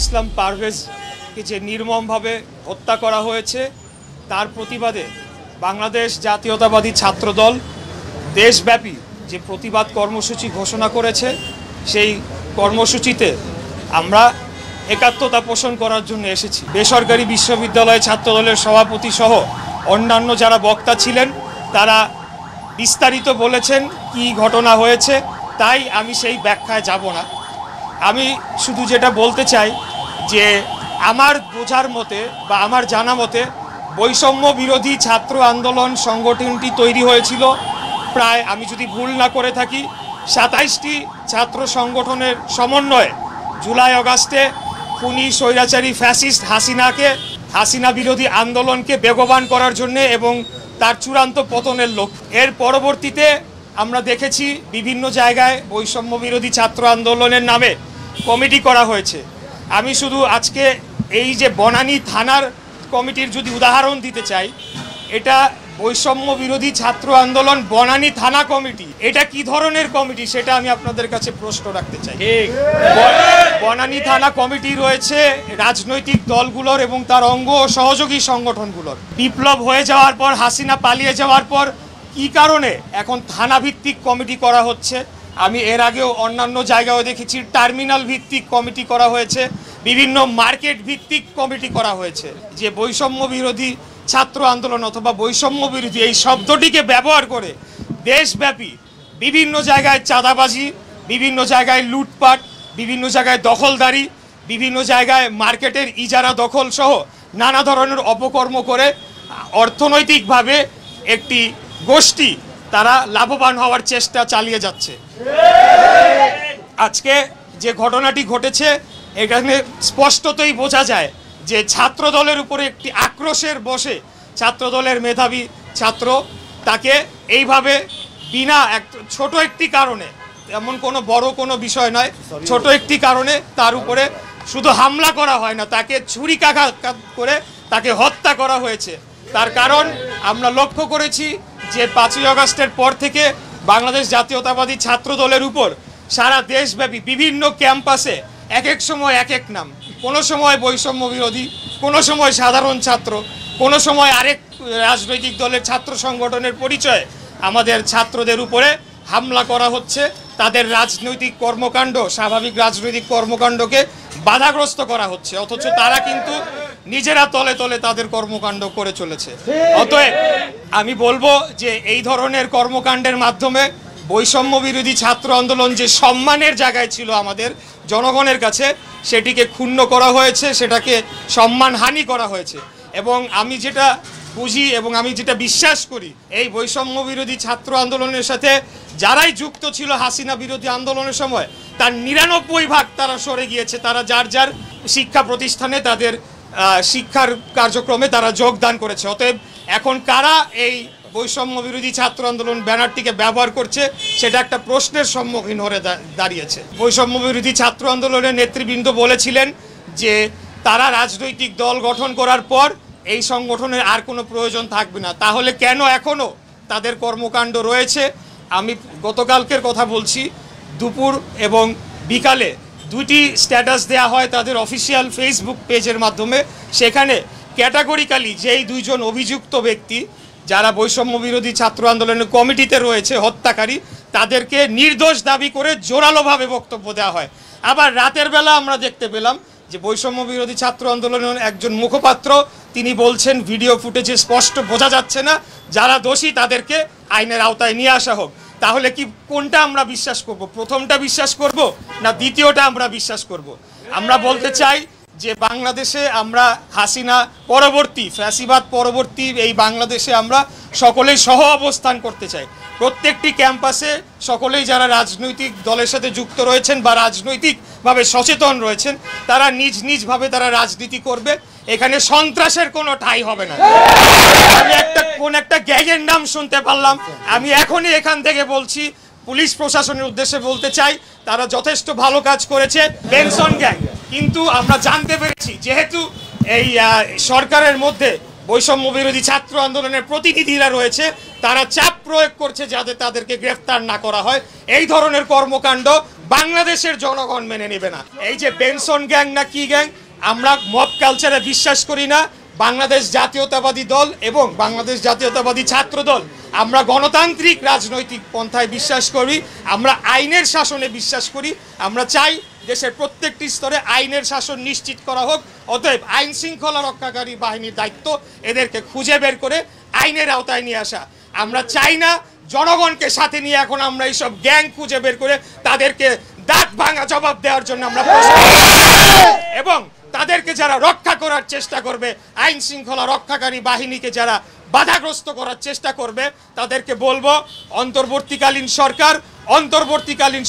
ইসলাম পারভেজকে যে নির্মমভাবে হত্যা করা হয়েছে তার প্রতিবাদে বাংলাদেশ জাতীয়তাবাদী ছাত্রদল দেশব্যাপী যে প্রতিবাদ কর্মসূচি ঘোষণা করেছে সেই কর্মসূচিতে আমরা একাত্মতা পোষণ করার জন্য এসেছি। বেসরকারি বিশ্ববিদ্যালয় ছাত্রদলের সভাপতি সহ অন্যান্য যারা বক্তা ছিলেন তারা বিস্তারিত বলেছেন কি ঘটনা হয়েছে, তাই আমি সেই ব্যাখ্যায় যাব না। আমি শুধু যেটা বলতে চাই যে আমার বোঝার মতে বা আমার জানা মতে বৈষম্য বিরোধী ছাত্র আন্দোলন সংগঠনটি তৈরি হয়েছিল প্রায়, আমি যদি ভুল না করে থাকি, 27টি ছাত্র সংগঠনের সমন্বয়ে জুলাই আগস্টে খুনি স্বৈরাচারী ফ্যাসিস্ট হাসিনা বিরোধী আন্দোলনকে বেগবান করার জন্য এবং তার চূড়ান্ত পতনের লক্ষ্য। এর পরবর্তীতে আমরা দেখেছি বিভিন্ন জায়গায় বৈষম্য বিরোধী ছাত্র আন্দোলনের নামে কমিটি করা হয়েছে। আমি শুধু আজকে এই যে বনানী থানার কমিটির যদি উদাহরণ দিতে চাই, এটা বৈষম্য বিরোধী ছাত্র আন্দোলন বনানী থানা কমিটি। এটা কি ধরনের কমিটি সেটা আমি আপনাদের কাছে প্রশ্ন রাখতে চাই। বনানী থানা কমিটি রয়েছে রাজনৈতিক দলগুলোর এবং তার অঙ্গ ও সহযোগী সংগঠনগুলোর। বিপ্লব হয়ে যাওয়ার পর, হাসিনা পালিয়ে যাওয়ার পর কি কারণে এখন থানা ভিত্তিক কমিটি করা হচ্ছে? আমি এর আগেও অন্যান্য জায়গায় দেখেছি টার্মিনাল ভিত্তিক কমিটি করা হয়েছে, বিভিন্ন মার্কেট ভিত্তিক কমিটি করা হয়েছে। যে বৈষম্য বিরোধী ছাত্র আন্দোলন অথবা বৈষম্য বিরোধী এই শব্দটিকে ব্যবহার করে দেশব্যাপী বিভিন্ন জায়গায় চাঁদাবাজি, বিভিন্ন জায়গায় লুটপাট, বিভিন্ন জায়গায় দখলদারি, বিভিন্ন জায়গায় মার্কেটের ইজারা দখল সহ নানা ধরনের অপকর্ম করে অর্থনৈতিকভাবে একটি গোষ্ঠী তারা লাভবান হওয়ার চেষ্টা চালিয়ে যাচ্ছে। আজকে যে ঘটনাটি ঘটেছে এখানে স্পষ্টতই বোঝা যায় যে ছাত্র দলের উপরে একটি আক্রোশের বশে ছাত্রদলের মেধাবী ছাত্র তাকে এইভাবে বিনা ছোট একটি কারণে, এমন কোনো বড় কোনো বিষয় নয়, ছোট একটি কারণে তার উপরে শুধু হামলা করা হয় না, তাকে ছুরিকাঘাত করে তাকে হত্যা করা হয়েছে। তার কারণ আমরা লক্ষ্য করেছি যে 5ই আগস্টের পর থেকে বাংলাদেশ জাতীয়তাবাদী ছাত্র দলের উপর সারা দেশব্যাপী বিভিন্ন ক্যাম্পাসে এক এক সময় এক এক নাম, কোনো সময় বৈষম্য বিরোধী, কোনো সময় সাধারণ ছাত্র, কোনো সময় আরেক রাজনৈতিক দলের ছাত্র সংগঠনের পরিচয়ে আমাদের ছাত্রদের উপরে হামলা করা হচ্ছে। তাদের রাজনৈতিক কর্মকাণ্ড, স্বাভাবিক রাজনৈতিক কর্মকাণ্ডকে বাধাগ্রস্ত করা হচ্ছে, অথচ তারা কিন্তু নিজেরা তলে তলে তাদের কর্মকাণ্ড করে চলেছে। অতএব আমি বলবো যে এই ধরনের কর্মকাণ্ডের মাধ্যমে বৈষম্য বিরোধী ছাত্র আন্দোলন যে সম্মানের জায়গায় ছিল আমাদের জনগণের কাছে, সেটিকে ক্ষুণ্ণ করা হয়েছে, সেটাকে সম্মানহানি করা হয়েছে। এবং আমি যেটা বুঝি এবং আমি যেটা বিশ্বাস করি, এই বৈষম্য বিরোধী ছাত্র আন্দোলনের সাথে যারাই যুক্ত ছিল হাসিনা বিরোধী আন্দোলনের সময়, তার 99% তারা সরে গিয়েছে। তারা যার যার শিক্ষা প্রতিষ্ঠানে তাদের শিক্ষার কার্যক্রমে তারা যোগদান করেছে। অতএব এখন কারা এই বৈষম্য বিরোধী ছাত্র আন্দোলন ব্যানারটিকে ব্যবহার করছে সেটা একটা প্রশ্নের সম্মুখীন হয়ে দাঁড়িয়েছে। বৈষম্য বিরোধী ছাত্র আন্দোলনের নেতৃবৃন্দ বলেছিলেন যে তারা রাজনৈতিক দল গঠন করার পর এই সংগঠনের আর কোনো প্রয়োজন থাকবে না। তাহলে কেন এখনও তাদের কর্মকাণ্ড রয়েছে? আমি গতকালকের কথা বলছি, দুপুর এবং বিকালে 2টি স্ট্যাটাস দেয়া হয় তাদের অফিসিয়াল ফেসবুক পেজের মাধ্যমে। সেখানে ক্যাটাগরিক্যালি যেই 2 জন অভিযুক্ত ব্যক্তি যারা বৈষম্য বিরোধী ছাত্র আন্দোলনের কমিটিতে রয়েছে, হত্যাকারী, তাদেরকে নির্দোষ দাবি করে জোরালোভাবে বক্তব্য দেওয়া হয়। আবার রাতের বেলা আমরা দেখতে পেলাম যে বৈষম্য বিরোধী ছাত্র আন্দোলনের একজন মুখপাত্র তিনি বলছেন ভিডিও ফুটেজে স্পষ্ট বোঝা যাচ্ছে না, যারা দোষী তাদেরকে আইনের আওতায় নিয়ে আসা হোক। তাহলে কি কোনটা আমরা বিশ্বাস করব? প্রথমটা বিশ্বাস করব না দ্বিতীয়টা আমরা বিশ্বাস করব? আমরা বলতে চাই যে বাংলাদেশে আমরা হাসিনা পরবর্তী, ফ্যাসিবাদ পরবর্তী এই বাংলাদেশে আমরা সকলেই সহ অবস্থান করতে চাই। প্রত্যেকটি ক্যাম্পাসে সকলেই যারা রাজনৈতিক দলের সাথে যুক্ত রয়েছেন বা রাজনৈতিকভাবে সচেতন রয়েছেন তারা নিজ নিজভাবে তারা রাজনীতি করবে। এখানে সন্ত্রাসের কোনো ঠাঁই হবে না। আমি কোন একটা গ্যাংয়ের নাম শুনতে পারলাম, আমি এখনই এখান থেকে বলছি, পুলিশ প্রশাসনের উদ্দেশ্যে বলতে চাই তারা যথেষ্ট ভালো কাজ করেছে, বেনসন গ্যাং। কিন্তু আমরা জানতে পেরেছি যেহেতু এই সরকারের মধ্যে বৈষম্য বিরোধী ছাত্র আন্দোলনের প্রতিনিধিরা রয়েছে, তারা চাপ প্রয়োগ করছে যাতে তাদেরকে গ্রেফতার না করা হয়। এই ধরনের কর্মকাণ্ড বাংলাদেশের জনগণ মেনে নেবে না। এই যে বেনসন গ্যাং না কি গ্যাং, আমরা মব কালচারে বিশ্বাস করি না। বাংলাদেশ জাতীয়তাবাদী দল এবং বাংলাদেশ জাতীয়তাবাদী ছাত্র দল আমরা গণতান্ত্রিক রাজনৈতিক পন্থায় বিশ্বাস করি, আমরা আইনের শাসনে বিশ্বাস করি। আমরা চাই দেশের প্রত্যেকটি স্তরে আইনের শাসন নিশ্চিত করা হোক। অতএব আইন শৃঙ্খলা রক্ষাকারী বাহিনীর দায়িত্ব এদেরকে খুঁজে বের করে আইনের আওতায় নিয়ে আসা। আমরা চাই না জনগণকে সাথে নিয়ে এখন আমরা এইসব গ্যাং খুঁজে বের করে তাদেরকে দাঁত ভাঙা জবাব দেওয়ার জন্য আমরা এবং তাদেরকে যারা রক্ষা করার চেষ্টা করবে, আইন শৃঙ্খলা রক্ষাকারী বাহিনীকে যারা বাধাগ্রস্ত করার চেষ্টা করবে, তাদেরকে বলবো অন্তর্বর্তীকালীন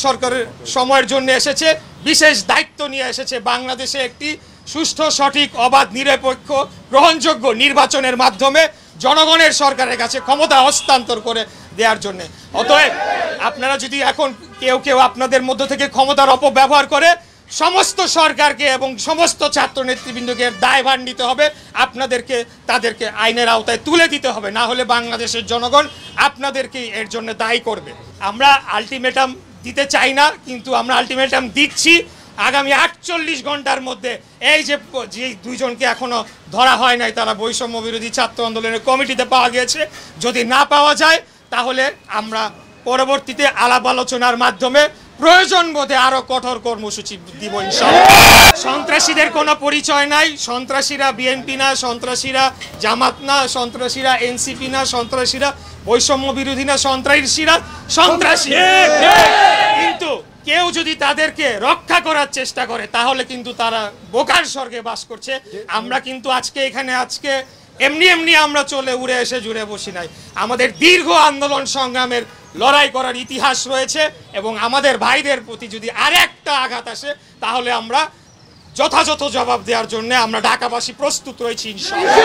সরকারের সময়ের জন্য এসেছে, বিশেষ দায়িত্ব নিয়ে এসেছে বাংলাদেশে একটি সুষ্ঠু, সঠিক, অবাধ, নিরপেক্ষ, গ্রহণযোগ্য নির্বাচনের মাধ্যমে জনগণের সরকারের কাছে ক্ষমতা হস্তান্তর করে দেওয়ার জন্য। অতএব আপনারা যদি এখন কেউ আপনাদের মধ্য থেকে ক্ষমতার অপব্যবহার করে, সমস্ত সরকারকে এবং সমস্ত ছাত্র নেতৃবৃন্দকে দায়ভার নিতে হবে, তাদেরকে আইনের আওতায় তুলে দিতে হবে, না হলে বাংলাদেশের জনগণ আপনাদেরকেই এর জন্য দায়ী করবে। আমরা আলটিমেটাম দিতে চাই না, কিন্তু আমরা আলটিমেটাম দিচ্ছি। আগামী 48 ঘন্টার মধ্যে এই যে দুইজনকে এখনো ধরা হয় নাই, তারা বৈষম্য বিরোধী ছাত্র আন্দোলনের কমিটিতে পাওয়া গেছে, যদি না পাওয়া যায় তাহলে আমরা পরবর্তীতে আলাপ আলোচনার মাধ্যমে প্রয়োজন বোধে আরো কঠোর কর্মসূচি দিব ইনশাআল্লাহ। সন্ত্রাসীদের কোনো পরিচয় নাই, সন্ত্রাসীরা বিএনপি না, সন্ত্রাসীরা জামাত না, সন্ত্রাসীরা এনসিপি না, সন্ত্রাসীরা বৈষম্য বিরোধী না, সন্ত্রাসীরা সন্ত্রাসী। কিন্তু কেউ যদি তাদেরকে রক্ষা করার চেষ্টা করে তাহলে কিন্তু তারা বোকার স্বর্গে বাস করছে। আমরা কিন্তু আজকে এমনি আমরা চলে উড়ে এসে জুড়ে বসি নাই। আমাদের দীর্ঘ আন্দোলন সংগ্রামের লড়াই করার ইতিহাস রয়েছে এবং আমাদের ভাইদের প্রতি যদি আরেকটা আঘাত আসে তাহলে আমরা যথাযথ জবাব দেওয়ার জন্য আমরা ঢাকাবাসী প্রস্তুত রয়েছি ইনশাআল্লাহ।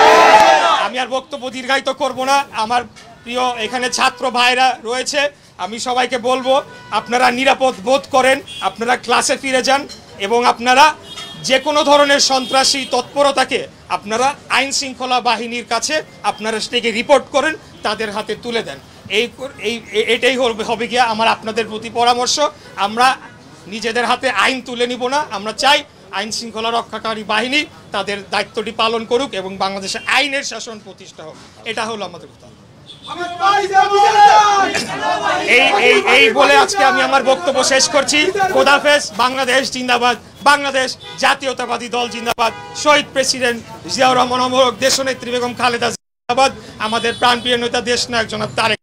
আমি আর বক্তব্য দীর্ঘায়িত করব না। আমার প্রিয় এখানে ছাত্র ভাইরা রয়েছে, আমি সবাইকে বলবো আপনারা নিরাপদ বোধ করেন, আপনারা ক্লাসে ফিরে যান এবং আপনারা যে কোনো ধরনের সন্ত্রাসী তৎপরতাকে আপনারা আইন শৃঙ্খলা বাহিনীর কাছে আপনারা সেটাকে রিপোর্ট করেন, তাদের হাতে তুলে দেন। এটাই হবে গিয়া আমার আপনাদের প্রতি পরামর্শ। আমরা নিজেদের হাতে আইন তুলে নিব না, আমরা চাই আইন শৃঙ্খলা রক্ষাকারী বাহিনী তাদের দায়িত্বটি পালন করুক এবং বাংলাদেশে আইনের শাসন প্রতিষ্ঠা হোক। এটা হলো আমাদের কথা। এই বলে আজকে আমি আমার বক্তব্য শেষ করছি। খোদা হাফেজ। বাংলাদেশ জিন্দাবাদ, বাংলাদেশ জাতীয়তাবাদী দল জিন্দাবাদ, শহীদ প্রেসিডেন্ট জিয়াউর রহমান অমর, দেশনেত্রী বেগম খালেদা জিন্দাবাদ, আমাদের প্রাণপ্রিয় নেতা দেশনায়ক জনাব তারেক